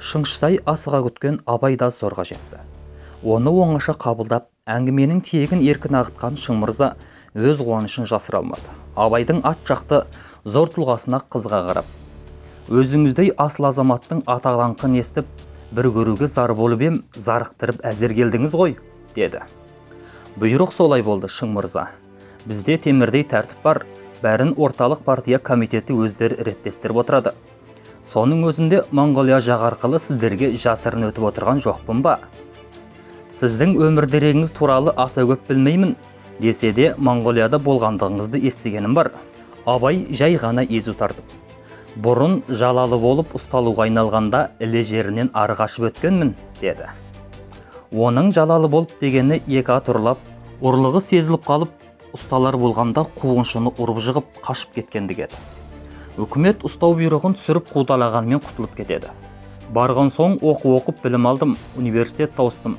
Шыңшысай асыға күткен Абай да зорға жетті. Оны оңаша қабылдап, әңгіменің тиегін еркін ағытқан Шың мырза өз қуанышын жасыра алмады. Абайдың ат жақты зор тұлғасына қызға қарап, өзіңіздей асыл азаматтың атағанқын естіп, бір көруге зар болып ем, зарықтырып әзер келдіңіз ғой, деді. Бұйрық солай болды, Шың мырза. Бізде темірдей тәртіп бар, бәрін орталық партия комитеті өздері реттестіріп отырады. Соның өзінде Моңғолия жағы арқылы сіздерге жасырын өтіп отырған жоқпын ба? Сіздің өмірдеріңіз туралы аса көп білмеймін, десе де Моңғолияда болғандығыңызды естігенім бар. Абай жай ғана езу тартып, бұрын жалалы болып ұсталуға айналғанда іле жерінен ары қашып өткенмін, деді. Оның жалалы болып дегені екі ат ұрлап, ұрлығы сезіліп қалып, ұсталар болғанда қуғыншыны ұрып жығып қашып кеткендік еді. Үкімет ұстау бұйрығын түсіріп қудалағанмен құтылып кетеді. Барған соң оқып білім алдым, университет тауыстым.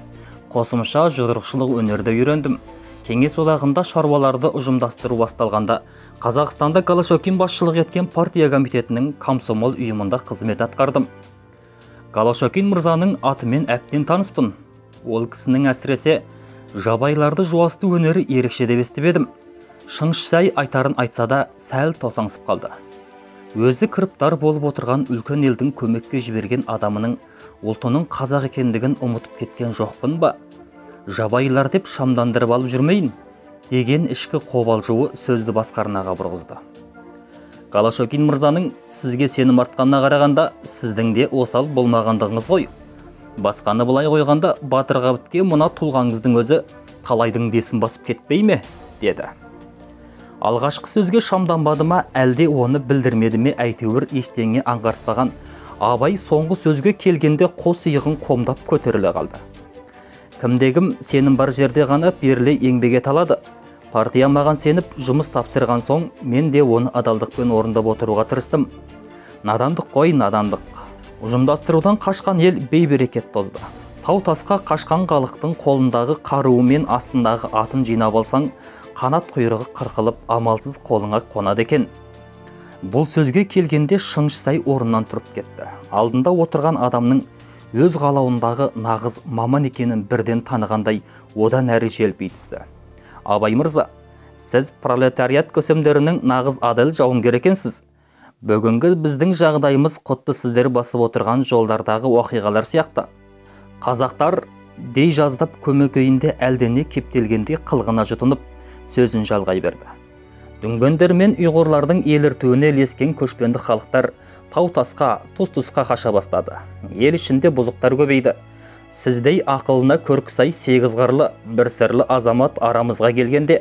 Қосымша жұдырықшылық өнерді үйрендім. Кеңес одағында шаруаларды ұжымдастыру басталғанда Қазақстанда Голошокин басшылық еткен партия комитетінің комсомол ұйымында қызмет атқардым. Голошокин мырзаның атымен әбден таныспын. Ол кісінің әсіресе жабайларды жуасты өнері ерекше деп естіп едім. Шыңшысай айтарын айтса да сәл тосаңсып қалды. Өзі кіріптар болып отырған үлкен елдің көмекке жіберген адамының ұлтының қазақ екендігін ұмытып кеткен жоқпын ба? Жабайлар деп шамдандырып алып жүрмейін, деген ішкі қобалжуы сөзді басқарынаға бұрғызды. Голошокин мырзаның сізге сенім артқанына қарағанда, сіздің де осал болмағандығыңыз ғой. Басқаны былай қойғанда, батырға бітке мұна тұлғаңыздың өзі талайдың десін басып кетпей ме? Деді. Алғашқы сөзге шамданбады ма, әлде оны білдірмеді ме, әйтеуір ештеңе аңғартпаған Абай соңғы сөзге келгенде қос иығын қомдап көтеріле қалды. Кімдегім сенім бар жерде ғана беріле еңбек ете алады. Партия маған сеніп жұмыс тапсырған соң, мен де оны адалдықпен орындап отыруға тырыстым. Надандық қой, надандық. Ұжымдастырудан қашқан ел бейберекет тозды. Тау тасқа қашқан халықтың қолындағы қаруы мен астындағы атын жинап алсаң, қанат құйрығы қырқылып, амалсыз қолыңа қонады екен. Бұл сөзге келгенде Шыңшысай орнынан тұрып кетті. Алдында отырған адамның өз қалауындағы нағыз маман екенін бірден танығандай одан әрі желпи түсті. Абай мырза, сіз пролетариат көсемдерінің нағыз адал жауынгер екенсіз. Бүгінгі біздің жағдайымыз құтты сіздер басып отырған жолдардағы оқиғалар сияқты. Қазақтар дей жаздап көмекейінде әлдене кептелгенде қылғына жұтынып, сөзін жалғай берді. Дүнгендер мен ұйғырлардың еліртуіне ілескен көшпенді халықтар тау-тасқа, тұс-тұсқа қаша бастады. Ел ішінде бұзықтар көбейді. Сіздей ақылына көркісай сегіз қырлы, бір сырлы азамат арамызға келгенде,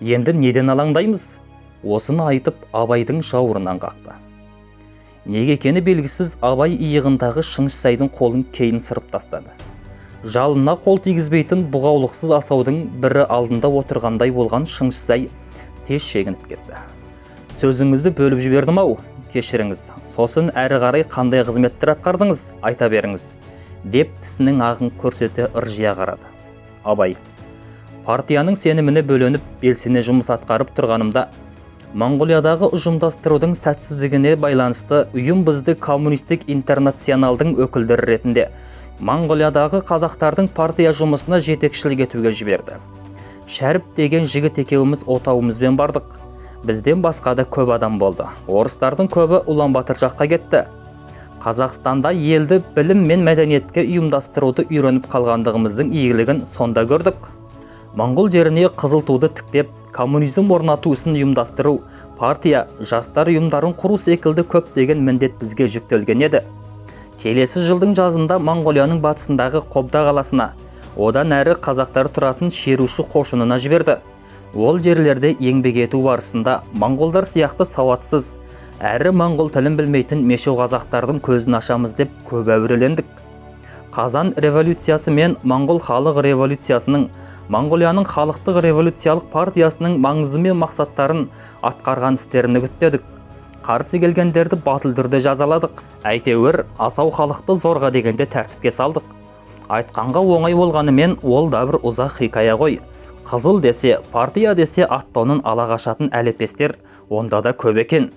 енді неден алаңдаймыз? Осыны айтып, Абайдың жауырынан қақты. Неге екені белгісіз Абай иығындағы Шыңшысайдың қолын кейін сырып тастады. Жалына қол тигізбейтін бұғаулықсыз асаудың бірі алдында отырғандай болған Шыңшысай тез шегініп кетті. Сөзіңізді бөліп жібердім-ау, кешіріңіз, сосын әрі қарай қандай қызметтер атқардыңыз, айта беріңіз, деп тісінің ағын көрсете ыржия қарады. Абай, партияның сеніміне бөленіп, белсене жұмыс атқарып тұрғанымда, Моңғолиядағы ұжымдастырудың сәтсіздігіне байланысты ұйым бізді коммунистік интернационалдың өкілдері ретінде Моңғолиядағы қазақтардың партия жұмысына жетекшілік етуге жіберді. Шәріп деген жігіт екеуміз отауымызбен бардық. Бізден басқа да көп адам болды. Орыстардың көбі Улан-Батыр жаққа кетті. Қазақстанда елді білім мен мәдениетке ұйымдастыруды үйреніп қалғандығымыздың игілігін сонда көрдік. Моңғол жеріне қызыл туды тіктеп, коммунизм орнату ісін ұйымдастыру, партия, жастар ұйымдарын құру секілді көптеген міндет бізге жүктелген еді. Келесі жылдың жазында Моңғолияның батысындағы Қобда қаласына, одан әрі қазақтар тұратын шеруші қошынына жіберді. Ол жерлерде еңбек ету барысында моңғолдар сияқты сауатсыз, әрі моңғол тілін білмейтін мешеу қазақтардың көзін ашамыз деп көп әурелендік. Қазан революциясы мен моңғол халық революциясының, Моңғолияның халықтық революциялық партиясының маңызы мен мақсаттарын атқарған істерін үгіттедік. Қарсы келгендерді батыл түрде жазаладық. Әйтеуір, асау халықты зорға дегенде тәртіпке салдық. Айтқанға оңай болғанымен, ол да бір ұзақ хикая ғой. Қызыл десе, партия десе аттауын ала қашатын әлепестер онда да көп екен.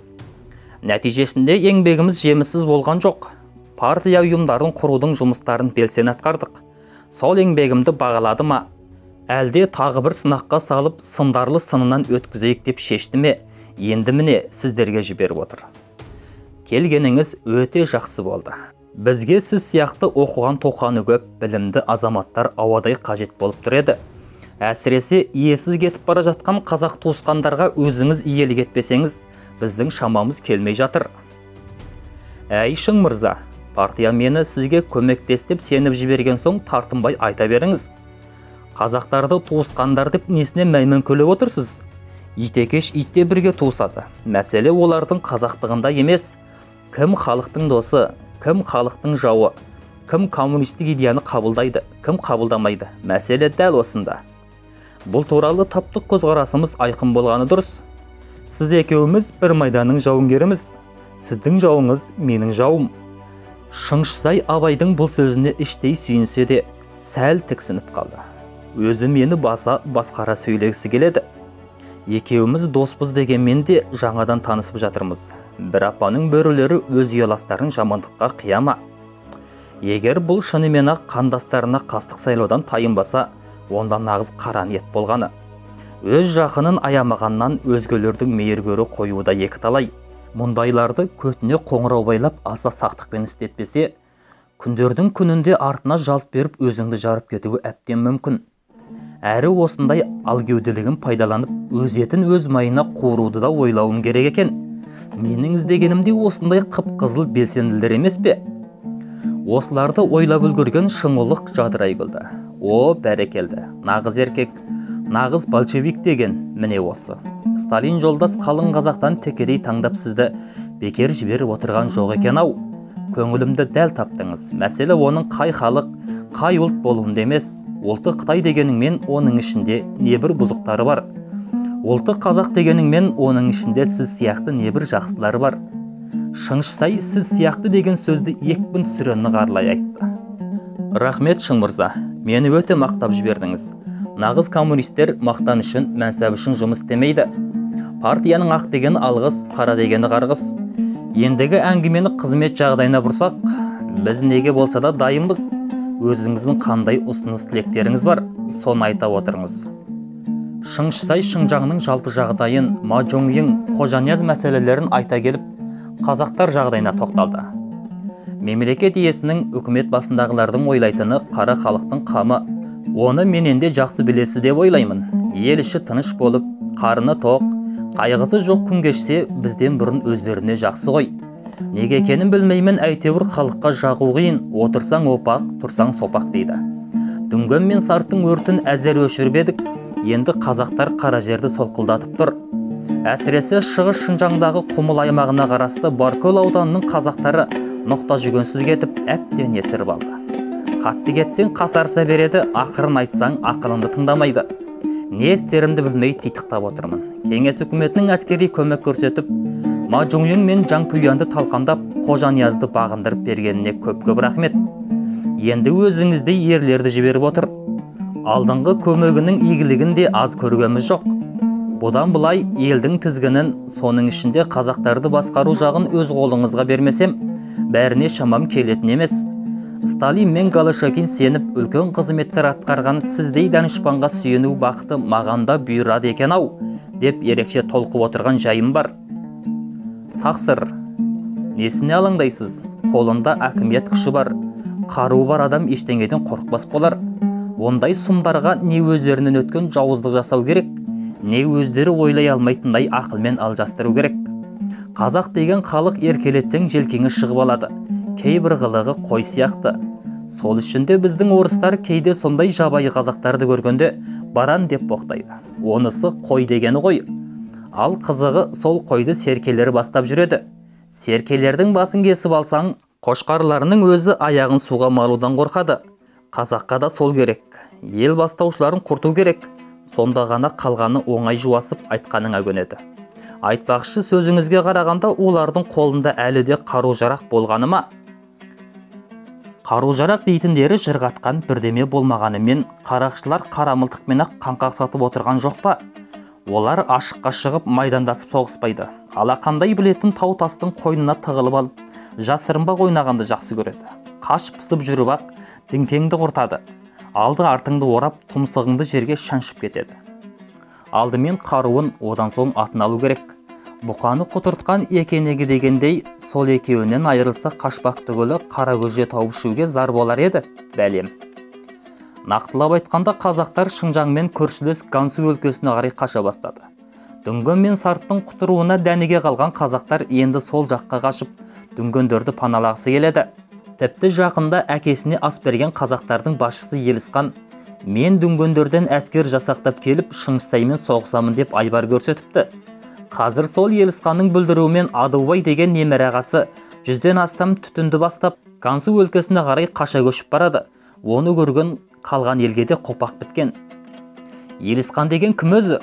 Нәтижесінде еңбегіміз жеміссіз болған жоқ. партия ұйымдарын құрудың жұмыстарын белсене атқардық. Сол еңбегімді бағалады ма, әлде тағы бір сынаққа салып сындарлы сынынан өткізейік деп шешті ме, енді міне сіздерге жіберіп отыр. Келгеніңіз өте жақсы болды. Бізге сіз сияқты оқыған тоқаны көп, білімді азаматтар ауадай қажет болып тұр еді. Әсіресе иесіз кетіп бара жатқан қазақ туысқандарға өзіңіз иелік етпесеңіз, біздің шамамыз келмей жатыр. Әй Шың мырза, партия мені сізге көмектес деп сеніп жіберген соң тартынбай айта беріңіз. Қазақтарды туысқандар деп несіне мәймін көліп отырсыз? Итекеш итте бірге туысады. Мәселе олардың қазақтығында емес. Кім халықтың досы, кім халықтың жауы, кім коммунистік идеяны қабылдайды, кім қабылдамайды. Мәселе дәл осында. Бұл туралы таптық көзқарасымыз айқын болғаны дұрыс. Сіз екеуміз бір майданның жауынгеріміз. Сіздің жауыңыз менің жауым. Шыңшысай Абайдың бұл сөзіне іштей сүйінсе де сәл тіксініп қалды. Өзі мені басқара сөйлегісі келеді. Екеуміз доспыз дегенмен де жаңадан танысып жатырмыз. Бір апаның бөрілері өз ұяластарын жамандыққа қияма. Егер бұл шынымен-ақ қандастарына қастық сайлаудан тайынбаса, онда нағыз қара ниет болғаны. Өз жақынын аямағаннан өзгелердің мейіргөрі қоюуда екі талай. Мұндайларды көтіне қоңырау байлап аса сақтықпен істетпесе, күндердің күнінде артына жалт беріп өзіңді жарып кетуі әбден мүмкін. Әрі осындай алгеуделігін пайдаланып, өз етін өз майына қуыруды да ойлауым керек екен. Менің іздегенімде осындай қып-қызыл белсенділер емес пе? Осыларды ойлап үлгерген шыңғылық жадырай күлді. О, бәрекелді, нағыз еркек, нағыз большевик деген міне осы. Сталин жолдас қалың қазақтан текедей таңдап сізді бекер жіберіп отырған жоқ екен-ау. Көңілімді дәл таптыңыз. Мәселе оның қай халық, қай ұлт болуында емес. Ұлты Қытай дегеніңмен оның ішінде небір бұзықтары бар. Ұлты қазақ дегеніңмен оның ішінде сіз сияқты небір жақсылары бар. Шыңшысай сіз сияқты деген сөзді екпін түсірені ғарлай айтты. Рахмет Шың мырза, мені өте мақтап жібердіңіз. Нағыз коммунистер мақтан үшін, мәнсап үшін жұмыс істемейді. Партияның ақ дегені алғыс, қара дегені қарғыс. Ендігі әңгімені қызмет жағдайына бұрсақ, біз неге болса да дайынбыз. Өзіңіздің қандай ұсыныс тілектеріңіз бар, соны айта отырыңыз. Шыңшысай Шыңжаңның жалпы жағдайын, Мажоңйың, Қожанияз мәселелерін айта келіп, қазақтар жағдайына тоқталды. Мемлекет иесінің үкімет басындағылардың ойлайтыны қара халықтың қамы. Оны менен де жақсы білесіз деп ойлаймын. Ел іші тыныш болып, қарыны тоқ, қайғысы жоқ күн кешсе, бізден бұрын өздеріне жақсы ғой. Неге екенін білмеймін, әйтеуір халыққа жағу қиын, отырсаң опақ, тұрсаң сопақ дейді. Дүнген мен сарттың өртін әзер өшірбедік, енді қазақтар қара жерді солқылдатып тұр. Әсіресе шығыс Шыңжаңдағы Құмыл аймағына қарасты Баркөл ауданының қазақтары ноқта жүгенсіз кетіп, әбден есіріп алды. Қатты кетсең қасарса береді, ақырын айтсаң ақылыңды тыңдамайды. Не істерімді білмей титықтап отырмын. Кеңес үкіметінің әскери көмек көрсетіп, Мажоңйың мен Жаңпұянды талқандап, Қожаниязды бағындырып бергеніне көп-көп рахмет. Енді өзіңіздей ерлерді жіберіп отыр. Алдыңғы көмегінің игілігін де аз көргеніміз жоқ. Бұдан бұлай елдің тізгінін, соның ішінде қазақтарды басқару жағын өз қолыңызға бермесем, бәріне шамам келетін емес. Сталин мен Голошекин сеніп үлкен қызметтер атқарған сіздей данышпанға сүйену бақыты мағанда бұйырады екен-ау, деп ерекше толқып отырған жайым бар. Тақсыр, несіне алаңдайсыз? Қолында әкімет күші бар, қаруы бар адам ештеңеден қорықпас болар. Ондай сұмдарға не өздерінен өткен жауыздық жасау керек, не өздері ойлай алмайтындай ақылмен алжастыру керек. Қазақ деген халық еркелетсең желкеңі шығып алады. Кейбір қылығы қой сияқты. Сол үшін де біздің орыстар кейде сондай жабайы қазақтарды көргенде баран деп боқтайды. Онысы қой дегені ғой. Ал қызығы сол қойды серкелері бастап жүреді. Серкелердің басын кесіп алсаң, қошқарларының өзі аяғын суға малудан қорқады. Қазаққа да сол керек. Ел бастаушыларын құрту керек. Сонда ғана қалғаны оңай жуасып айтқаныңа көнеді. Айтпақшы, сөзіңізге қарағанда олардың қолында әлі де қару-жарақ болғаны ма? Қару-жарақ дейтіндері жырғатқан бірдеме болмағанымен, қарақшылар қарамылтықпен-ақ қаңқақ сатып отырған жоқ па? Олар ашыққа шығып майдандасып соғыспайды. Алақандай білетін тау-тастың қойнына тығылып алып, жасырынбақ ойнағанды жақсы көреді. Қашып пысып жүріп ақ діңкеңді құртады. Алды артыңды орап, тұмсығыңды жерге шаншып кетеді. Алдымен қаруын, одан соң атын алу керек. Бұқаны құтыртқан екенегі дегендей, сол екеуінен айырылса қашпақ түгілі қара көже тауып ішуге зар болар еді, бәлем. Нақтылап айтқанда қазақтар Шыңжаңмен көршілес Гансу өлкесіне қарай қаша бастады. Дүнген мен Сарттың құтыруына дәніге қалған қазақтар енді сол жаққа қашып, дүнгендерді паналағысы келеді. Тіпті жақында әкесіне ас берген қазақтардың басшысы Елісқан, мен дүнгендерден әскер жасақтап келіп Шыңғысаймен соғысамын деп айбар көрсетіпті. Қазір сол Елісқанның бүлдіруімен Адылбай деген немере ағасы 100-ден астам түтінді бастап, Гансу өлкесіне қарай қаша көшіп барады. Оны көрген қалған елге де қопақ біткен. Елісқан деген кім өзі?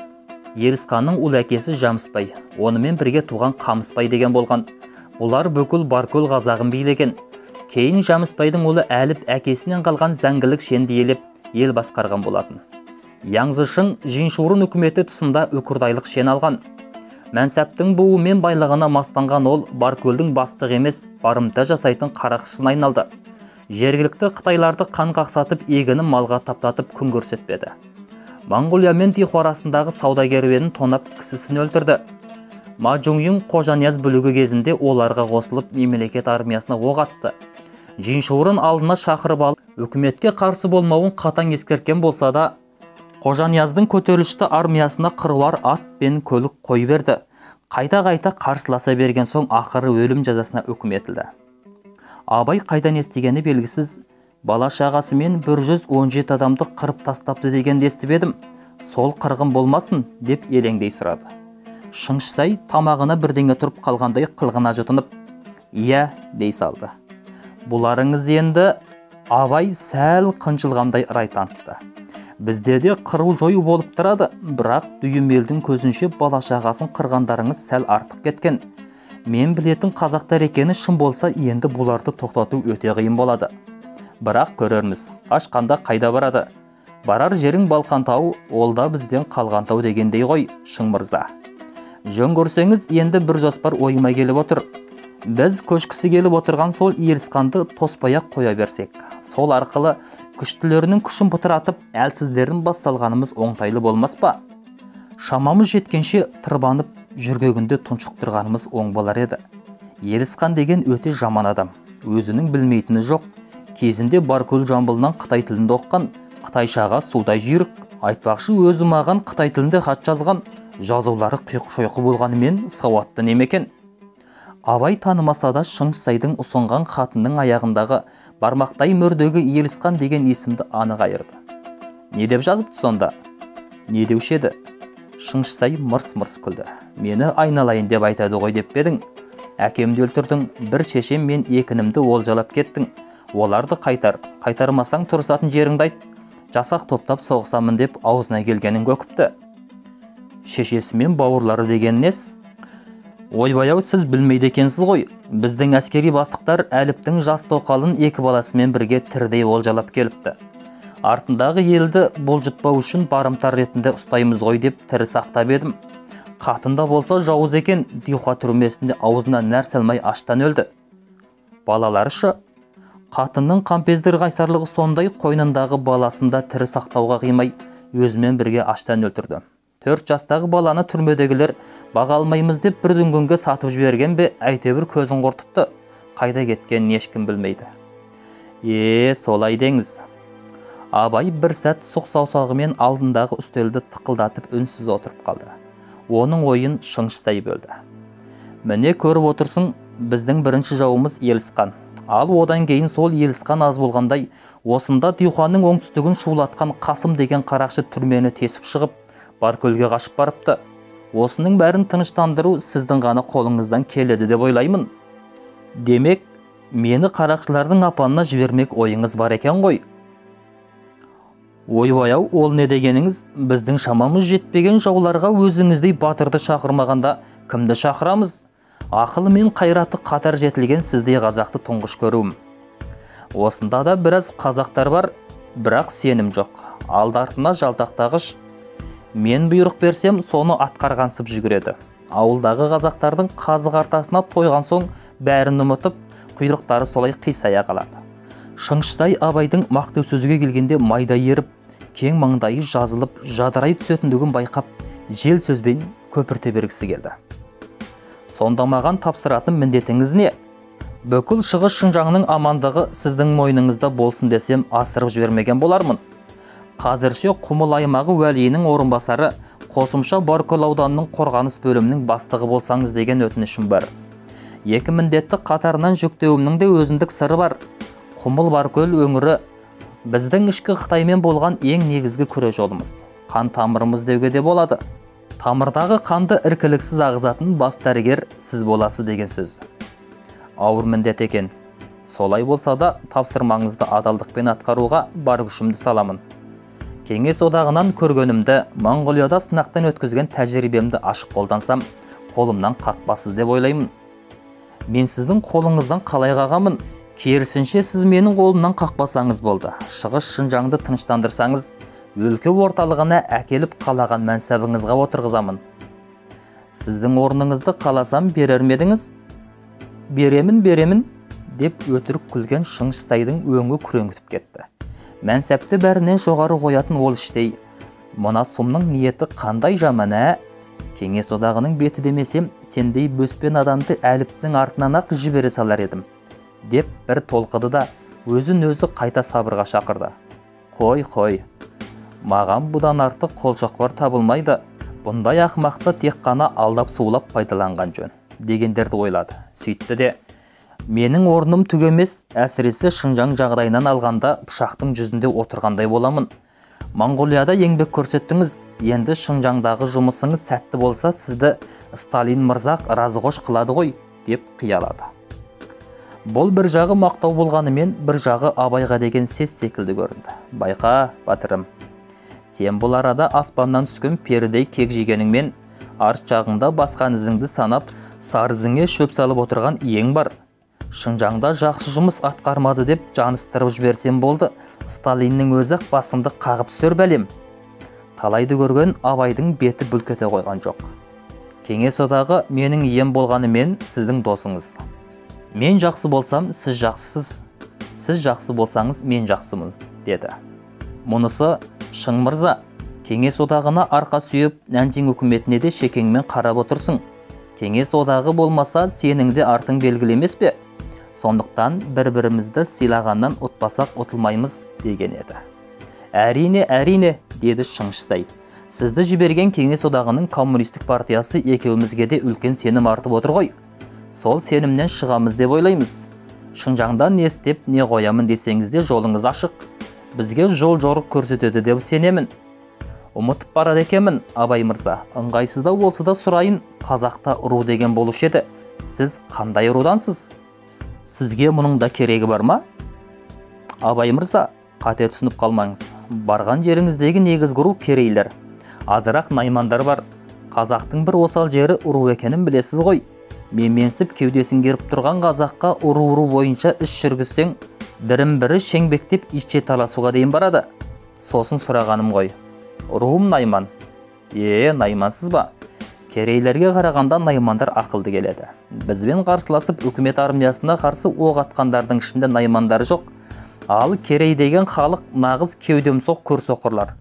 Елісқанның ұл әкесі Жамыспай, онымен бірге туған Қамысбай деген болған. Бұлар бүкіл Баркөл қазағын билеген. Кейін Жамыспайдың ұлы Әліп әкесінен қалған зәңгілік шенді елеп, ел басқарған болатын. Яңзышың Жиншурын үкіметі тұсында үкірдайлық шен алған. Мәнсәптің буымен байлығына мастанған ол Баркөлдің бастығы емес, барымта жасайтын қарақшысына айналды. Жергілікті Қытайларды қан қақсатып, егінін малға таптатып күн көрсетпеді. Монғолия мен Тиху арасындағы сауда керуенін тонап кісісін өлтірді. Мажуңйың Қожанияз бүлігі кезінде оларға қосылып мемлекет армиясына оқ атты. Жиншурын алдына шақырып алып, үкіметке қарсы болмауын қатаң ескерткен болса да, Қожанияздың көтерілісті армиясына қыруар ат пен көлік қой берді. Қайта-қайта қарсыласа берген соң ақыры өлім жазасына үкім етілді. Абай қайдан естігені белгісіз, бала шағасымен 117 адамды қырып тастапты дегенді естіп едім. Сол қырғын болмасын деп елеңдей сұрады. Шыңғысай тамағына бірдеңе тұрып қалғандай қылғына жұтынып, «Иә» дей салды. Бұларыңыз енді. Абай сәл қынжылғандай рай танытты. Бізде де қыру жою болып тұрады, бірақ дүйім елдің көзінше бала шағасын қырғандарыңыз сәл артық кеткен. Мен білетін қазақтар екені шын болса, енді бұларды тоқтату өте қиын болады. Бірақ көрерміз, қашқанда қайда барады? Барар жерің Балқан тауы, ол да бізден қалған тау дегендей ғой, Шың мырза. Жөн көрсеңіз, енді бір жоспар ойыма келіп отыр. Біз көшкісі келіп отырған сол Елісқанды тоспаяқ қоя берсек, сол арқылы күштілерінің күшін бытыратып, әлсіздердің басталғанымыз оңтайлы болмас па? Шамамыз жеткенше тырбанып, жүргегінде тұншықтырғанымыз оң болар еді. Елісқан деген өте жаман адам. Өзінің білмейтіні жоқ. Кезінде Баркөл Жамбылынан Қытай тілінде оққан, Қытайшаға судай жүйрік. Айтпақшы, өзі маған Қытай тілінде хат жазған, жазулары қиық-шойқы болғанымен сауатты немекен. Абай танымаса да Шыңғысайдың ұсынған хатының аяғындағы бармақтай мөрдегі Елісқан деген есімді анық айырды. Не деп жазыпты сонда? Не деуші еді? Шыңғысай мырс-мырс күлді. Мені айналайын деп айтады ғой деп бедің. Әкемді өлтірдің, бір шешем мен екінімді олжалап кеттің. Оларды қайтар, қайтармасаң тұрысатын жеріңді айт. Жасақ топтап соғысамын деп аузына келгенін көкіпті. Шешесі мен бауырлары деген нес? Ойбай-ау, сіз білмейді екенсіз ғой. Біздің әскери бастықтар Әліптің жас тоқалын екі баласымен бірге тірідей олжалап келіпті. Артындағы елді болжытпау үшін барымтар ретінде ұстаймыз ғой деп тірі сақтап едім. Қатында болса жауыз екен, Диуха түрмесінде аузына нәр салмай аштан өлді. Балалары шы? Қатынның қампездір қайсарлығы сондай, қойнындағы баласында тірі сақтауға қимай, өзімен бірге аштан өлтірді. 4 жастағы баланы түрмедегілер баға алмаймыз деп бір дүнгенге сатып жіберген бе, әйтеуір көзін құртыпты. Қайда кеткенін ешкім білмейді. Солай деңіз. Абай бір сәт сұқ саусағымен алдындағы үстелді тықылдатып үнсіз отырып қалды. Оның ойын Шыңғысай бөлді. Міне көріп отырсың, біздің бірінші жауымыз Елісқан. Ал одан кейін сол Елісқан аз болғандай, осында Дихуаның оңтүстігін шулатқан Қасым деген қарақшы түрмені тесіп шығып, Баркөлге қашып барыпты. Осының бәрін тыныштандыру сіздің ғана қолыңыздан келеді деп ойлаймын. Демек, мені қарақшылардың апанына жібермек ойыңыз бар екен ғой. Ойбай-ау, ол не дегеніңіз? Біздің шамамыз жетпеген жауларға өзіңіздей батырды шақырмағанда кімді шақырамыз? Ақылы мен қайраты қатар жетілген сіздей қазақты тұңғыш көруім. Осында да біраз қазақтар бар, бірақ сенім жоқ. Алды-артына жалтақтағыш. Мен бұйрық берсем, соны атқарғансып жүгіреді. Ауылдағы қазақтардың қазы қартасына тойған соң бәрін ұмытып, құйрықтары солай қисая қалады. Шыңғыстай абайдың мақтау сөзге келгенде майда еріп, кең маңдайы жазылып, жадырай түсетіндігін байқап, жел сөзбен көпірте бергісі келді. Сонда маған тапсыратын міндетіңіз не? Бүкіл шығыс Шыңжаңның амандығы сіздің мойныңызда болсын десем, асырып жібермеген болармын. Қазірше Құмыл аймағы уәлиінің орынбасары, қосымша Баркөл ауданының қорғаныс бөлімінің бастығы болсаңыз деген өтінішім бар. Екі міндетті қатарынан жүктеуімнің де өзіндік сыры бар. Құмыл Баркөл өңірі біздің ішкі Қытаймен болған ең негізгі күре жолымыз. Қан тамырымыз деуге де болады. Тамырдағы қанды іркіліксіз ағызатын бас дәрігер сіз боласы деген сөз. Ауыр міндет екен. Солай болса да тапсырмаңызды адалдықпен атқаруға бар күшімді саламын. Кеңес одағынан көргенімді, Моңғолияда сынақтан өткізген тәжірибемді ашық қолдансам, қолымнан қақпасыз деп ойлаймын. Мен сіздің қолыңыздан қалай қағамын? Керісінше сіз менің қолымнан қақпасаңыз болды. Шығыс Шыңжаңды тыныштандырсаңыз, өлке орталығына әкеліп қалаған мәнсабыңызға отырғызамын. Сіздің орныңызды қаласам берер медіңіз? Беремін, деп өтірік күлген Шыңғыстайдың өңі күреңітіп кетті. Мәнсәпті бәрінен жоғары қоятын ол іштей. Мұна сұмның ниеті қандай жаман, ә? Кеңес одағының беті демесем, сендей бөспен адамды әліптің артынан ақ жібере салар едім, деп бір толқыды да өзін өзі қайта сабырға шақырды. Қой, маған бұдан артық қолшоқпар табылмайды. Бұндай ақымақты тек қана алдап сулап пайдаланған жөн, дегендерді ойлады. Сөйтті де, менің орным түк емес, әсіресе Шыңжаң жағдайынан алғанда пышақтың жүзінде отырғандай боламын. Моңғолияда еңбек көрсеттіңіз, енді Шыңжаңдағы жұмысыңыз сәтті болса, сізді Сталин мырзақ разығош қылады ғой, деп қиялады. Бұл бір жағы мақтау болғанымен, бір жағы Абайға деген сес секілді көрінді. Байқа, батырым, сен бұл арада аспаннан түскен перідей кек жегеніңмен, арт жағыңда басқан ізіңді санап, сарызыңе шөп салып отырған ең бар. Шыңжаңда жақсы жұмыс атқармады деп жаныстырып жіберсем болды, Сталиннің өзі басымды қағып сөр бәлем. Талайды көрген Абайдың беті бүлкете қойған жоқ. Кеңес одағы менің ием болғанымен сіздің досыңыз. Мен жақсы болсам, сіз жақсысыз. Сіз жақсы болсаңыз, мен жақсымын, деді. Мұнысы Шың мырза, Кеңес одағына арқа сүйіп, Нанжың үкіметіне де шекеңмен қарап отырсың. Кеңес одағы болмаса, сенің де артың белгілемес пе? Сондықтан бір-бірімізді сыйлағаннан ұтпасақ ұтылмаймыз, деген еді. Әрине, деді Шыңғыстай. Сізді жіберген Кеңес одағының коммунистік партиясы екеумізге де үлкен сенім артып отыр ғой. Сол сенімнен шығамыз деп ойлаймыз. Шыңжаңда не істеп, не қоямын десеңіз де жолыңыз ашық. Бізге жол жорық көрсетеді деп сенемін. Ұмытып барады екенмін, Абай мырза. Ыңғайсыздау болса да сұрайын, қазақта ру деген болушы еді. Сіз қандай рудансыз? Сізге мұның да керегі бар ма? Абай мырза, қате түсініп қалмаңыз. Барған жеріңіздегі негізгі ру керейлер. Азырақ наймандар бар. Қазақтың бір осал жері ру екенін білесіз ғой. Менменсіп кеудесін керіп тұрған қазаққа ру бойынша іс жүргізсең, бірін-бірі шеңбектеп итше таласуға дейін барады. Сосын сұрағаным ғой. Руым найман. Наймансыз ба? Керейлерге қарағанда наймандар ақылды келеді. Бізбен қарсыласып үкімет армиясына қарсы оқ атқандардың ішінде наймандар жоқ. Ал керей деген халық нағыз кеудемсоқ көрсоқырлар.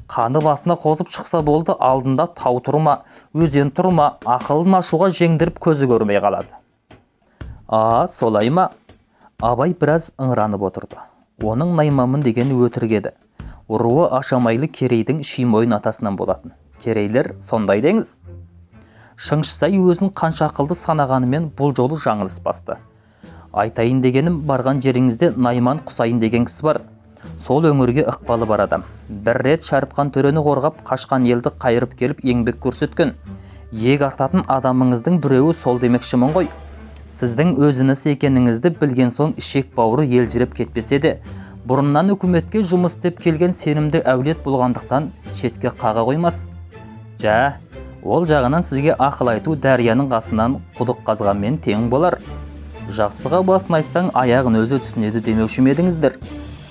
Қаны басына қозып шықса болды, алдында тау тұрма, өзен тұрма, ақылын ашуға жеңдіріп көзі көрмей қалады. Солай ма? Абай біраз ыңыранып отырды. Оның наймамын деген өтірік еді. Руы Ашамайлы керейдің Шимойын атасынан болатын. Керейлер сондай деңіз. Шыңғыстай өзін қанша ақылды санағанымен бұл жолы жаңылыс басты. Айтайын дегенім, барған жеріңізде Найман Құсайын деген кісі бар. Сол өңірге ықпалы бар адам. Бір рет Шәріпқан төрені қорғап, қашқан елді қайырып келіп еңбек көрсеткен. Ег артатын адамыңыздың біреуі сол демекшімін ғой. Сіздің өзіңіз екеніңізді білген соң ішек бауыры елжіреп кетпесе де, бұрыннан үкіметке жұмыс істеп келген сенімді әулет болғандықтан шетке қаға қоймас. Ол жағынан сізге ақыл айту дәрияның қасынан құдық қазғанмен тең болар. Жақсыға басын айтсаң, аяғын өзі түсінеді демеуші едіңіздер.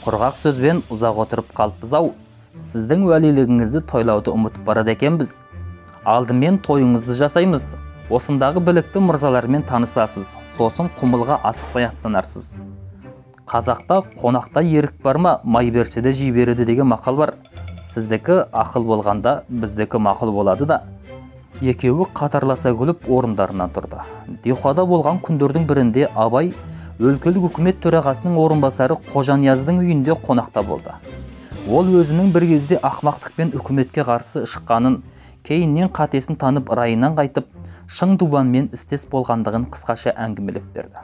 Құрғақ сөзбен ұзақ отырып қалыппыз-ау. Сіздің уәлилігіңізді тойлауды ұмытып барады екенбіз. Алдымен тойыңызды жасаймыз. осындағы білікті мырзалармен танысасыз, сосын құмылға асықпай аттанарсыз. Қазақта қонақта ерік бар ма, май берсе де жей береді деген мақал бар. Сіздікі ақыл болғанда, біздікі мақұл болады да. Екеуі қатарласа күліп орындарынан тұрды. Дихада болған күндердің бірінде Абай өлкелік үкімет төрағасының орынбасары Қожанияздың үйінде қонақта болды. Ол өзінің бір кезде ақмақтықпен үкіметке қарсы шыққанын, кейіннен қатесін танып райынан қайтып, шың дубанмен істес болғандығын қысқаша әңгімелеп берді.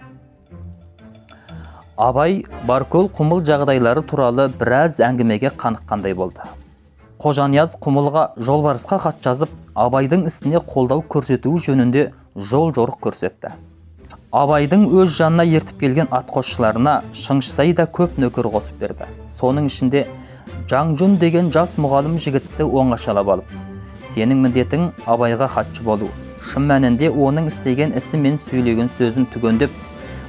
Абай Баркөл құмыл жағдайлары туралы біраз әңгімеге қаныққандай болды. Қожанияз құмылға жолбарысқа хат жазып, Абайдың істіне қолдау көрсетуі жөнінде жол жорық көрсетті. Абайдың өз жанына ертіп келген атқосшыларына Шыңшысай да көп нөкер қосып берді. Соның ішінде Жаңжун деген жас мұғалім жігітті оңашалап алып, сенің міндетің Абайға хатшы болу, шын мәнінде оның істеген ісі мен сөйлеген сөзін түгендеп,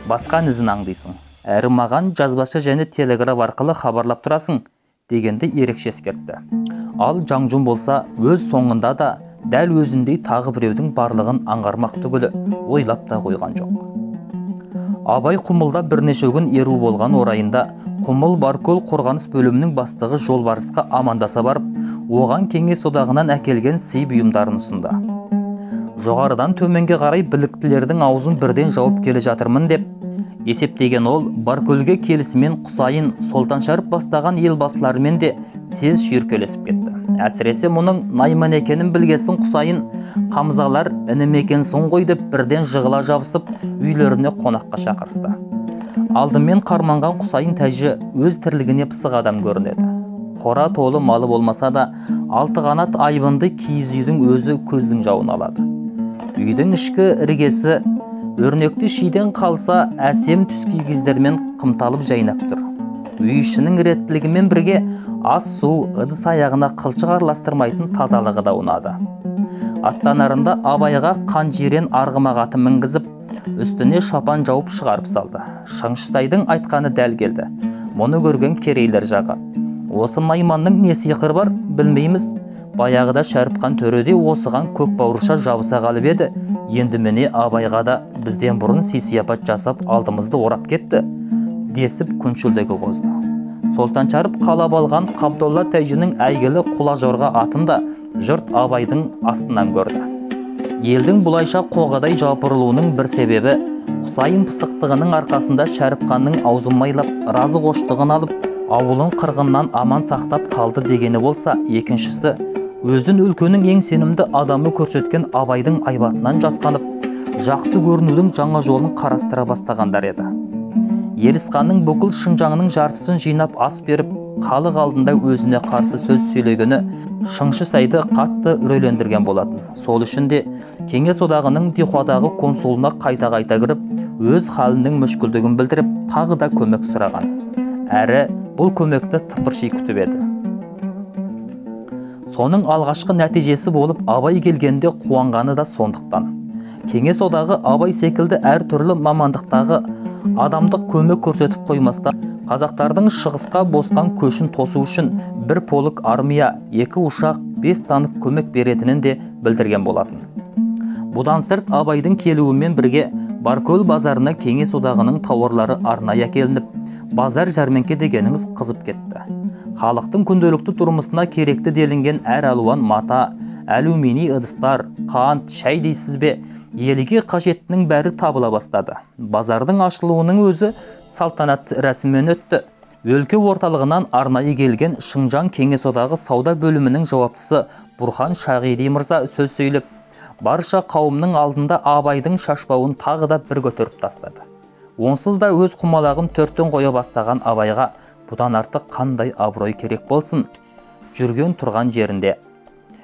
басқа ізін аңдайсың. Әрі маған жазбаша және телеграф арқылы хабарлап тұрасың, дегенді ерекше ескертті. Ал Жаңжун болса, өз соңында да дәл өзіндей тағы біреудің барлығын аңғармақ түгілі ойлап та қойған жоқ. Абай құмылда бірнеше күн еру болған орайында Құмыл Баркөл қорғаныс бөлімінің бастығы жолбарысқа амандаса барып, оған кеңес одағынан әкелген сый бұйымдарын ұсынды. Жоғарыдан төменге қарай біліктілердің аузын бірден жауып келе жатырмын деп есептеген ол, Баркөлге келісімен Құсайын Солтаншәріп бастаған елбасыларымен де тез шүйіркелесіп кетті. Әсіресе мұның Найман екенін білгесін Құсайын, Қамзалар інімекенсің ғой деп бірден жығыла жабысып, үйлеріне қонаққа шақырысты. Алдымен қарманған Құсайын тәжі өз тірлігіне пысық адам көрінеді. Қора толы малы болмаса да, алты қанат айбынды киіз үйдің өзі көздің жауын алады. Үйдің ішкі іргесі өрнекті шиден қалса, әсем түс кигіздермен қымталып жайнап тұр. Үй ішінің реттілігімен бірге ас су, ыдыс аяғына қылшық араластырмайтын тазалығы да ұнады. Аттанарында Абайға қан жирен арғымақ атын мінгізіп, үстіне шапан жауып шығарып салды. Шыңшысайдың айтқаны дәл келді. Мұны көрген керейлер жағы: осы Найманның не сиқыр бар, білмейміз. Баяғыда Шәріпқан төреде осыған көк бауырша жабыса қалып еді. Енді міне Абайға да бізден бұрын сый-сияпат жасап алдымызды орап кетті, десіп күншілдегі қозды. Солтаншәріп қалап алған Қабдолла тәжінің әйгілі Құлажорға атын да жұрт Абайдың астынан көрді. Елдің бұлайша қоғадай жапырылуының бір себебі Құсайын пысықтығының арқасында Шәріпқанның аузын майлап, разы қоштығын алып, ауылын қырғыннан аман сақтап қалды дегені болса, екіншісі өзін өлкенің ең сенімді адамы көрсеткен Абайдың айбатынан жасқанып, жақсы көрінудің жаңа жолын қарастыра бастағандар еді. Елісқанның бүкіл Шыңжаңның жартысын жинап ас беріп, халық алдында өзіне қарсы сөз сөйлегені Шыңшысайды қатты үрейлендірген болатын. Сол үшін де кеңес одағының Дихуадағы консулына қайта-қайта кіріп, өз халінің мүшкілдігін білдіріп, тағы да көмек сұраған. Әрі бұл көмекті тыпырши күтіп еді. Соның алғашқы нәтижесі болып Абай келгенде қуанғаны да сондықтан. Кеңес одағы Абай секілді әр түрлі мамандықтағы адамдық көмек көрсетіп қоймаста, қазақтардың шығысқа босқан көшін тосу үшін бір полк армия, 2 ұшақ, 5 танк көмек беретінін де білдірген болатын. Бұдан сырт Абайдың келуімен бірге Баркөл базарына кеңес одағының тауарлары арнайы әкелініп, базар жәрмеңке дегеніңіз қызып кетті. Халықтың күнделікті тұрмысына керекті делінген әр алуан мата, алюминий ыдыстар, қант, шай дейсіз бе, елге қажеттінің бәрі табыла бастады. Базардың ашылуының өзі салтанат рәсіммен өтті. Өлке орталығынан арнайы келген Шыңжаң кеңес одағы сауда бөлімінің жауаптысы Бұрхан Шағири мырза сөз сөйлеп, барша қауымның алдында Абайдың шашбауын тағы да бір көтеріп тастады. Онсыз да өз құмалағын төрттен қоя бастаған Абайға бұдан артық қандай абырой керек болсын? Жүрген тұрған жерінде: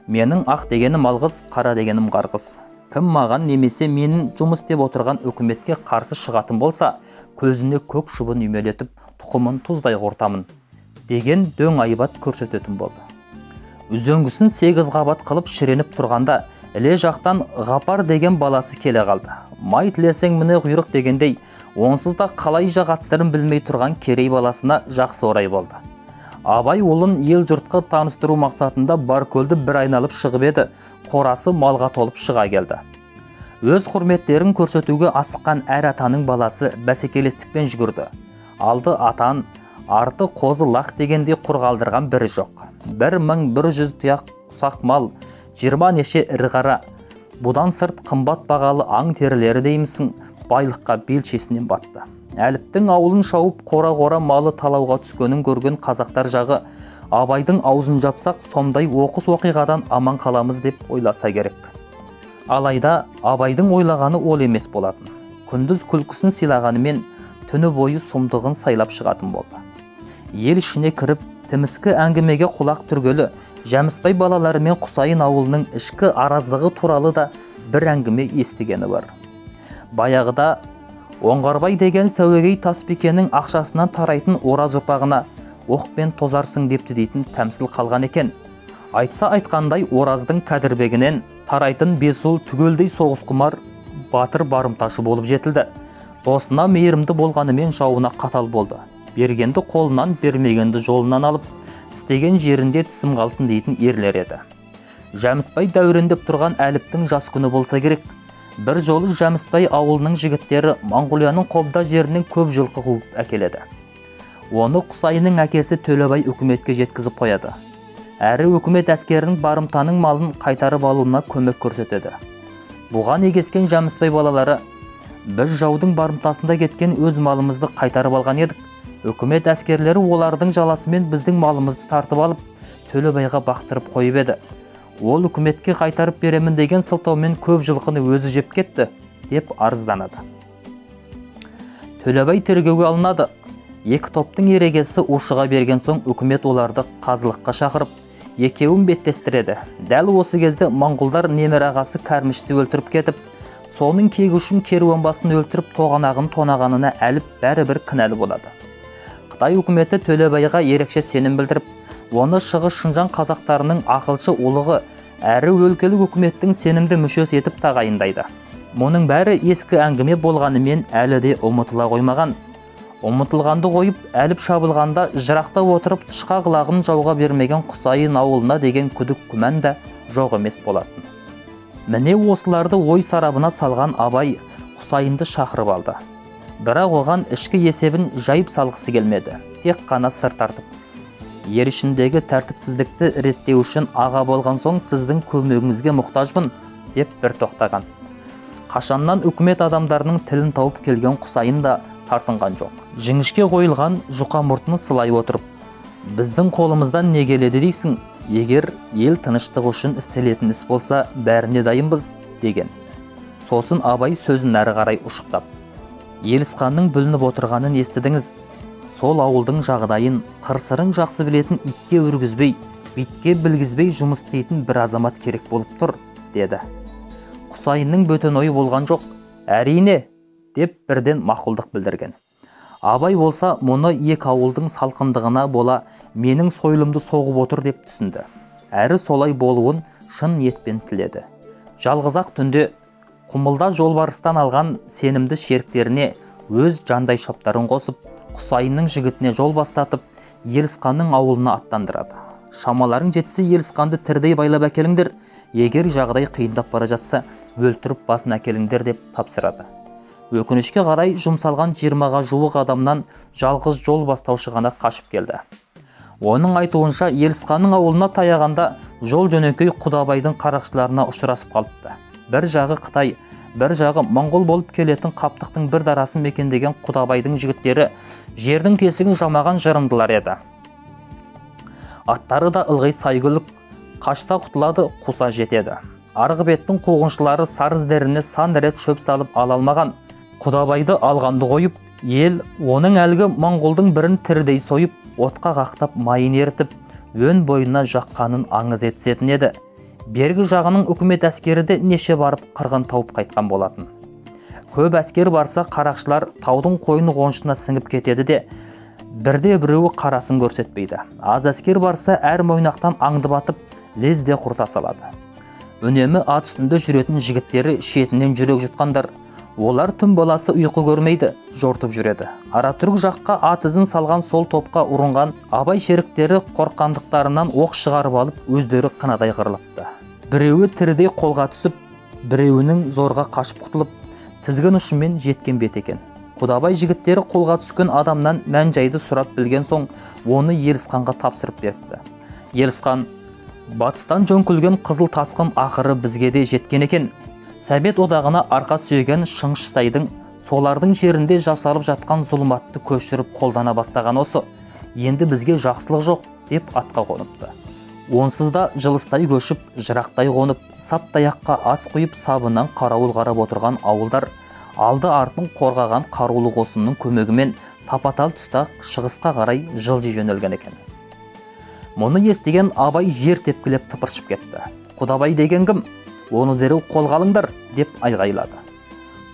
менің ақ дегенім алғыз, қара дегенім қарғыз. Кім маған немесе менің жұмыс деп отырған үкіметке қарсы шығатын болса, көзіне көк шыбын үймелетіп, тұқымын тұздай қортамын, деген дөң айбат көрсететін болды. Үзеңгісін 8 қабат қылып шіреніп тұрғанда, іле жақтан Ғапар деген баласы келе қалды. Май тілесең міне құйрық дегендей, онсыз да қалай жағатыстырын білмей тұрған керей баласына жақсы орай болды. Абай олын ел жұртқа таныстыру мақсатында Баркөлді бір айналып шығып еді, қорасы малға толып шыға келді. Өз құрметтерін көрсетуге асыққан әр атаның баласы бәсекелестікпен жүгірді. Алды атан, арты қозы лақ дегендей құр қалдырған бірі жоқ. 1100 тұяқ ұсақ мал, 20 неше ірі қара. Бұдан сырт қымбат бағалы аң терілері деймісің, байлыққа белшесінен батты. Әліптің ауылын шауып қора-қора малы талауға түскенін көрген қазақтар жағы Абайдың аузын жапсақ, сондай оқыс оқиғадан аман қаламыз деп ойласа керек. Алайда Абайдың ойлағаны ол емес болатын. Күндіз күлкісін сыйлағанымен түні бойы сұмдығын сайлап шығатын болды. Ел ішіне кіріп, тіміскі әңгімеге құлақ түргелі Жәмісбай балалары мен Құсайын ауылының ішкі араздығы туралы да бір әңгіме естігені бар. Баяғыда Оңғарбай деген сәуегей Таспекенің ақшасынан тарайтын ораз ұрпағына оқпен тозарсың депті дейтін тәмсіл қалған екен. Айтса айтқандай ораздың кәдірбегінен тарайтын бесұл түгелдей соғысқұмар батыр барымташы болып жетілді. Досына мейірімді болғанымен жауына қатал болды. Бергенді қолынан, бермегенді жолынан алып, істеген жерінде тісім қалсын дейтін ерлер еді. Жәмісбай дәурендеп тұрған Әліптің жас күні болса керек. Бір жолы Жәмісбай ауылының жігіттері Моңғолияның Қобда жерінен көп жылқы қуып әкеледі. Оны Құсайынның әкесі Төлебай үкіметке жеткізіп қояды. Әрі үкімет әскерінің барымтаның малын қайтарып алуына көмек көрсетеді. Бұған егескен Жәмісбай балалары: біз жаудың барымтасында кеткен өз малымызды қайтарып алған едік. Үкімет әскерлері олардың жаласымен біздің малымызды тартып алып, Төлебайға бақтырып қойып еді. Ол үкіметке қайтарып беремін деген сылтаумен көп жылқыны өзі жеп кетті, деп арызданады. Төлебай тергеуге алынады. Екі топтың ерегесі ушыға берген соң үкімет оларды қазылыққа шақырып, екеуін беттестіреді. Дәл осы кезде моңғолдар немере ағасы Кәрмішті өлтіріп кетіп, соның кегі үшін керуенбасын өлтіріп тоғанағын тонағанына Әліп бәрібір кінәлі болады. Қытай үкіметі Төлебайға ерекше сенім білдіріп, оны Шығыс Шыңжаң қазақтарының ақылшы ұлығы әрі өлкелік үкіметтің сенімді мүшесі етіп тағайындайды. Мұның бәрі ескі әңгіме болғанымен әлі де ұмытыла қоймаған. Ұмытылғанды қойып, Әліп шабылғанда жырақта отырып тышқа құлағын жауға бермеген Құсайын ауылына деген күдік күмән де жоқ емес болатын. Міне осыларды ой сарабына салған Абай Құсайынды шақырып алды. Бірақ оған ішкі есебін жайып салғысы келмеді, тек қана сыр тартып: ер ішіндегі тәртіпсіздікті реттеу үшін аға болған соң сіздің көмегіңізге мұқтажбын, деп бір тоқтаған. Қашаннан үкімет адамдарының тілін тауып келген Құсайын да тартынған жоқ. Жіңішке қойылған жұқа мұртын сылай отырып: біздің қолымыздан не келеді дейсің? Егер ел тыныштығы үшін істелетін іс болса, бәріне дайынбыз, деген. Сосын Абай сөзін әрі қарай ұшықтап: Елісқанның бүлініп отырғанын естідіңіз. Сол ауылдың жағдайын, қыр-сырын жақсы білетін итке өргізбей, битке білгізбей жұмыс істейтін бір азамат керек болып тұр, деді. Құсайынның бөтен ойы болған жоқ. Әрине, деп бірден мақұлдық білдірген. Абай болса, мұны екі ауылдың салқындығына бола менің сойылымды соғып отыр деп түсінді. Әрі солай болуын шын ниетпен тіледі. Жалғыз-ақ түнде Құмылда жолбарыстан алған сенімді шеріктеріне өз жандай шаптарын қосып, Құсайынның жігітіне жол бастатып, Елісқанның ауылына аттандырады. Шамаларың жетсе, Елісқанды тірдей байлап әкеліңдер, егер жағдай қиындап бара жатса, өлтіріп басын әкеліңдер, деп тапсырады. Өкінішке қарай жұмсалған 20-ға жуық адамнан жалғыз жол бастаушы ғана қашып келді. Оның айтуынша, Елісқанның ауылына таяғанда жол жөнекей Құдабайдың қарақшыларына ұшырасып қалыпты. Бір жағы Қытай, бір жағы моңғол болып келетін Қаптықтың бір дарасын мекендеген Құдабайдың жігіттері жердің тесігін жамаған жырындылар еді. Аттары да ылғи сайгүлік, қашса құтылады, қуса жетеді. Арғы беттің қуғыншылары сарыздеріне сан рет шөп салып ала алмаған. Құдабайды алғанды қойып, ел оның әлгі моңғолдың бірін тірідей сойып, отқа қақтап майын ерітіп, өн бойына жаққанын аңыз етсетін еді. Бергі жағының үкімет әскері де неше барып қырғын тауып қайтқан болатын. Көп әскер барса, қарақшылар таудың қойны қонышына сіңіп кетеді де, бірде біреуі қарасын көрсетпейді. Аз әскер барса, әр мойнақтан аңды батып, лезде құрта салады. Үнемі ат үстінде жүретін жігіттері шетінен жүрек жұтқандар. Олар түн баласы ұйқы көрмейді, жортып жүреді. Аратүрік жаққа ат ізін салған сол топқа ұрынған Абай шеріктері қорққандықтарынан оқ шығарып алып, өздері қынадай қырылыпты. Біреуі тірідей қолға түсіп, біреуінің зорға қашып құтылып тізгін ұшымен жеткен бет екен. Құдабай жігіттері қолға түскен адамнан мән-жайды сұрап білген соң оны Елісханға тапсырып беріпті. Елісхан: батыстан жөңкілген қызыл тасқын ақыры бізге де жеткен екен. Совет одағына арқа сүйеген Шыңғысайдың солардың жерінде жасалып жатқан зұлматты көшіріп қолдана бастаған осы. Енді бізге жақсылық жоқ деп атқа қоныпты. Онсыз да жылыстай көшіп, жырақтай қонып, саптаяққа ас құйып сабынан қарауыл қарап отырған ауылдар алды артын қорғаған қарулы қосынның көмегімен тапатал тұста шығысқа қарай жылжи жөнелген екен. Мұны естіген Абай жер тепкілеп тыпыршып кетті. Құдабай деген кім? Оны дереу қолға алыңдар деп айғайлады.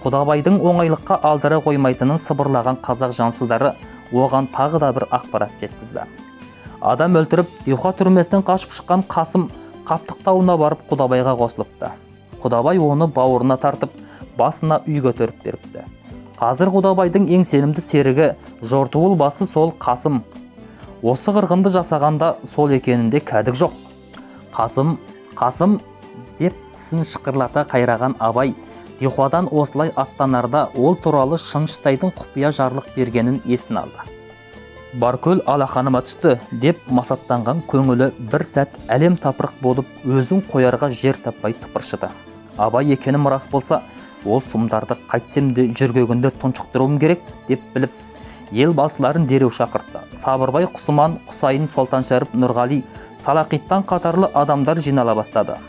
Құдабайдың оңайлыққа алдыра қоймайтынын сыбырлаған қазақ жансыздары оған тағы да бір ақпарат жеткізді. Адам өлтіріп, Диуха түрмесінен қашып шыққан Қасым Қаптық тауына барып Құдабайға қосылыпты. Құдабай оны бауырына тартып, басына үй көтеріп беріпті. Қазір Құдабайдың ең сенімді серігі Жортуыл басы сол Қасым. Осы қырғынды жасағанда сол екенінде кәдік жоқ. Қасым деп тісін шықырлата қайраған Абай Дихуадан осылай аттанарда ол туралы Шыңғыстайдың құпия жарлық бергенін есін алды. Баркөл алақаныма түсті деп масаттанған көңілі бір сәт әлем тапырық болып өзін қоярға жер таппай тыпыршыды. Абай екенім рас болса, ол сұмдарды қайтсем де жүргегінде тұншықтыруым керек деп біліп, ел басыларын дереу шақыртты. Сабырбай Құсыман, Құсайын Солтаншәріп, Нұрғали, Салақиттан қатарлы адамдар жинала бастады.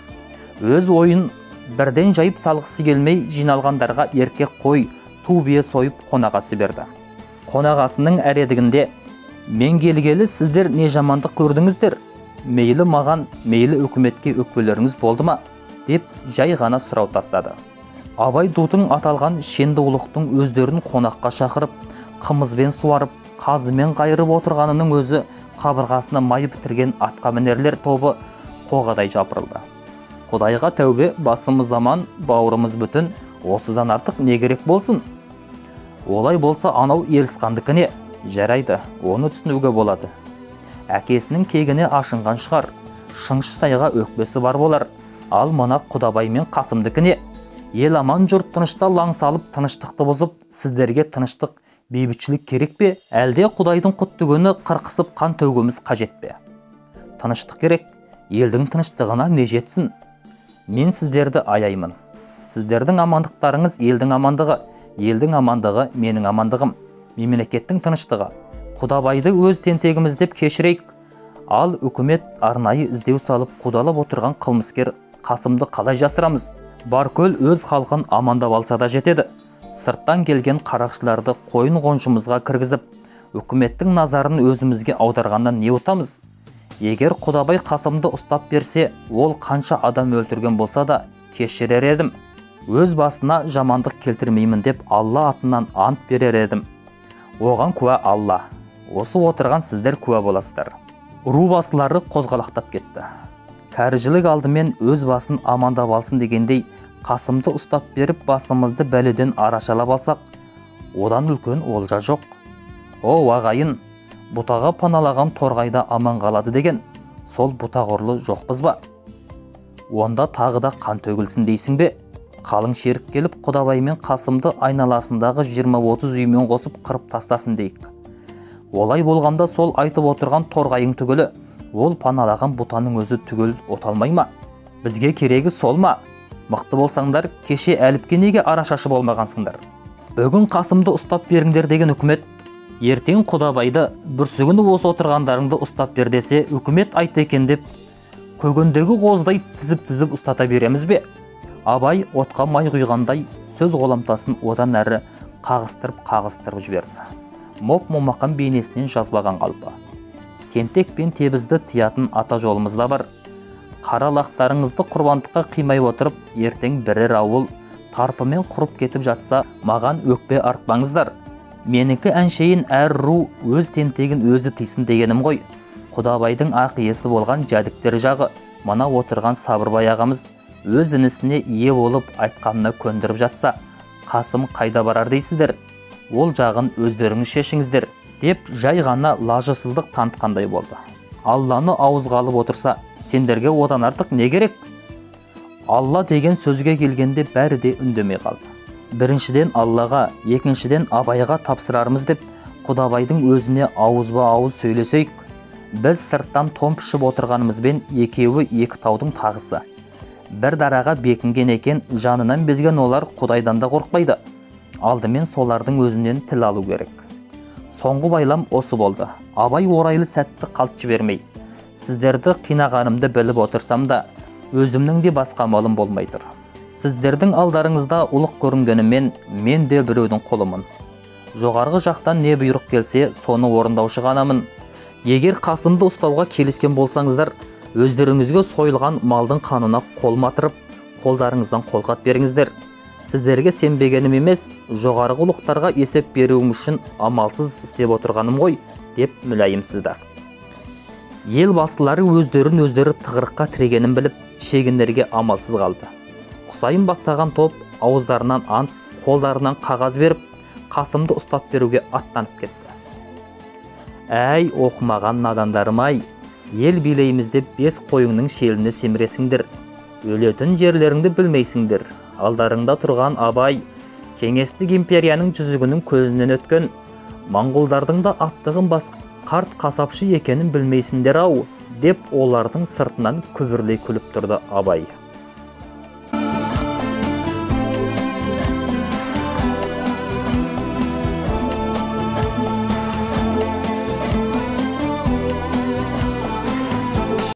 Өз ойын бірден жайып салғысы келмей жиналғандарға еркек қой, ту бие сойып қонағасы берді. Қонағасының әредігінде: мен келгелі сіздер не жамандық көрдіңіздер? Мейлі маған, мейлі үкіметке өкпелеріңіз болды ма? Деп жай ғана сұрау тастады. Абай дутың аталған шенді ұлықтың өздерін қонаққа шақырып, қымызбен суарып, қазымен қайырып отырғанының өзі қабырғасына май бітірген атқамінерлер тобы қоғадай жапырылды. Құдайға тәубе, басымыз аман, бауырымыз бүтін, осыдан артық не керек болсын? Олай болса анау Елісхандікіне, жарайды, оны түсінуге болады. Әкесінің кегіне ашынған шығар, Шыңғысайға өкпесі бар болар. Ал мына Құдабай мен Қасымдікіне, ел аман жұрт тынышта лаң салып тыныштықты бұзып, сіздерге тыныштық, бейбітшілік керек пе? Әлде Құдайдың құтты күні қырқысып қан төгуіміз қажет пе? Тыныштық керек, елдің тыныштығына не жетсін? Мен сіздерді аяймын. Сіздердің амандықтарыңыз елдің амандығы, елдің амандығы менің амандығым, мемлекеттің тыныштығы. Құдабайды өз тентегіміз деп кешірейік. Ал үкімет арнайы іздеу салып қудалап отырған қылмыскер Қасымды қалай жасырамыз? Баркөл өз халқын амандап алса да жетеді. Сырттан келген қарақшыларды қойын қоншымызға кіргізіп, үкіметтің назарын өзімізге аударғаннан не ұтамыз? Егер Құдабай Қасымды ұстап берсе, ол қанша адам өлтірген болса да кешірер едім. Өз басына жамандық келтірмеймін деп Алла атынан ант берер едім. Оған куә Алла. Осы отырған сіздер куә боласыздар. Ру басылары қозғалақтап кетті. Кәріжілік алдымен өз басын амандап алсын дегендей, Қасымды ұстап беріп басымызды бәледен арашалап алсақ, одан үлкен олжа жоқ. О ағайын, бұтаға паналаған торғайда аман қалады деген, сол бұтағұрлы жоқпыз ба? Онда тағы да қан төгілсін дейсің бе? Қалың шерік келіп Құдабай мен Қасымды айналасындағы 20-30 үймен қосып қырып тастасын дейік. Олай болғанда сол айтып отырған торғайың түгілі, ол паналаған бұтаның өзі түгел оталмай ма? Бізге керегі сол ма? Мықты болсаңдар, кеше әліпке неге арашашы болмағансыңдар? Бүгін Қасымды ұстап беріңдер деген үкімет, ертең Құдабайды, бүрсігіні осы отырғандарыңды ұстап бер десе, үкімет айтты екен деп, көгендегі қоздай тізіп ұстата береміз бе? Абай отқа май құйғандай сөз ғоламтасын одан әрі қағыстырып жіберді. Моп-момақан бейнесінен жазбаған қалпы. Кентек пен тебізді тиятын ата жолымызда бар. Қара лақтарыңызды құрбандыққа қимай отырып, ертең бірер ауыл тарпымен құрып кетіп жатса, маған өкпе артпаңыздар. Менікі әншейін әр ру өз тентегін өзі тыйсын дегенім ғой. Құдабайдың ақ иесі болған жәдіктер жағы, мана отырған Сабырбай ағамыз өз інісіне ие болып айтқанына көндіріп жатса, Қасым қайда барар дейсіздер? Ол жағын өздеріңіз шешіңіздер, деп жай ғана лажысыздық танытқандай болды. Алланы ауызға алып отырса, сендерге одан артық не керек? Алла деген сөзге келгенде бәрі де үндемей қалды. Біріншіден Аллаға, екіншіден Абайға тапсырармыз деп Құдабайдың өзіне ауызба ауыз сөйлесейік. Біз сырттан том пішіп отырғанымызбен екеуі екі таудың тағысы. Бір дараға бекінген екен, жанынан безген олар Құдайдан да қорықпайды. Алдымен солардың өзінен тіл алу керек. Соңғы байлам осы болды. Абай орайлы сәтті қалт жібермей, сіздерді қинағанымды біліп отырсам да, өзімнің де басқа малым болмайдыр. Сіздердің алдарыңызда ұлық көрінгенімен, мен де біреудің қолымын. Жоғарғы жақтан не бұйрық келсе, соны орындаушы ғанамын. Егер Қасымды ұстауға келіскен болсаңыздар, өздеріңізге сойылған малдың қанына қол матырып, қолдарыңыздан қолғат беріңіздер. Сіздерге сенбегенім емес, жоғарғы ұлықтарға есеп беруім үшін амалсыз істеп отырғаным ғой, деп мүләйімсізді. Ел басылары өздері тығырыққа тірегенін біліп, шегіндерге амалсыз қалды. Құсайын бастаған топ ауыздарынан ант, қолдарынан қағаз беріп, Қасымды ұстап беруге аттанып кетті. Әй, оқымаған надандарым-ай, ел билейміз деп 5 қойыңның шеліне семіресіңдер. Өлетін жерлеріңді білмейсіңдер. Алдарыңда тұрған Абай, кеңестік империяның жүзігінің көзінен өткен, моңғолдардың да аттығын қарт қасапшы екенін білмейсіңдер ау, деп олардың сыртынан күбірлей күліп тұрды Абай.